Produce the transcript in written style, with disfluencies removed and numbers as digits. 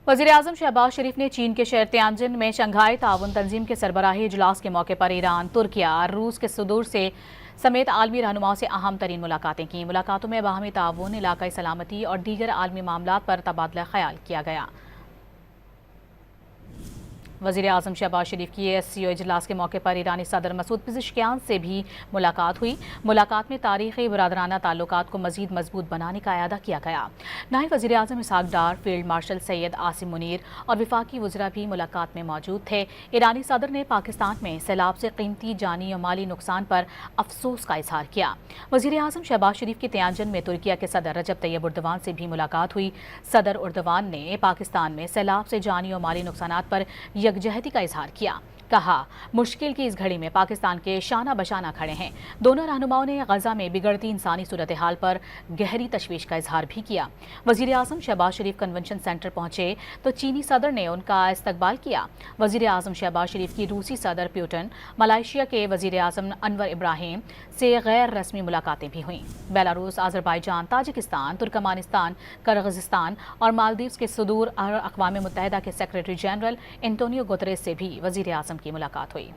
वज़ीर-ए-आज़म शहबाज शरीफ ने चीन के शहर तियानजिन में शंघाई ताउन तंजीम के सरबराही इजलास के मौके पर ईरान, तुर्किया और रूस के सदूर से समेत आलमी रहनुमाओं से अहम तरीन मुलाकातें की। मुलाकातों में बाहमी ताउन, इलाकाई सलामती और दीगर आलमी मामलात पर तबादला ख्याल किया गया। वज़ीर-ए-आज़म शहबाज शरीफ की SCO इजलास के मौके पर ईरानी सदर मसूद पेज़ेश्कियान से भी मुलाकात हुई। मुलाकात में तारीख़ी बरादराना ताल्लुकात को मज़ीद मजबूत बनाने का अयादा किया गया। नायब वज़ीर-ए-आज़म इसहाक डार, फील्ड मार्शल सैयद आसिम मुनीर और वफाकी वज़रा भी मुलाकात में मौजूद थे। ईरानी सदर ने पाकिस्तान में सैलाब से कीमती जानी और माली नुकसान पर अफसोस का इजहार किया। वज़ीर-ए-आज़म शहबाज शरीफ की तियानजिन में तुर्किया के सदर रजब तैयब उर्दवान से भी मुलाकात हुई। सदर उर्दवान ने पाकिस्तान में सैलाब से जानी और माली नुकसानात पर यकजहती का इजहार किया। कहा, मुश्किल की इस घड़ी में पाकिस्तान के शाना बशाना खड़े हैं। दोनों रहनुमाओं ने गजा में बिगड़ती इंसानी सूरत हाल पर गहरी तशवीश का इजहार भी किया। वज़ीर-ए-आज़म शहबाज शरीफ कन्वेंशन सेंटर पहुंचे तो चीनी सदर ने उनका इस्तकबाल किया। वज़ीर-ए-आज़म शहबाज शरीफ की रूसी सदर प्यूटन, मलेशिया के वज़ीर-ए-आज़म अनवर इब्राहिम से गैर रस्मी मुलाकातें भी हुईं। बेलारूस, अज़रबाईजान, ताजिकिस्तान, तुर्कमानिस्तान, किर्गिज़स्तान और मालदीव्स के सदूर और अक़वाम मुत्तहिदा के सेक्रेटरी जनरल एंटोनियो गुतरेस से भी वज़ीर-ए-आज़म की मुलाकात हुई।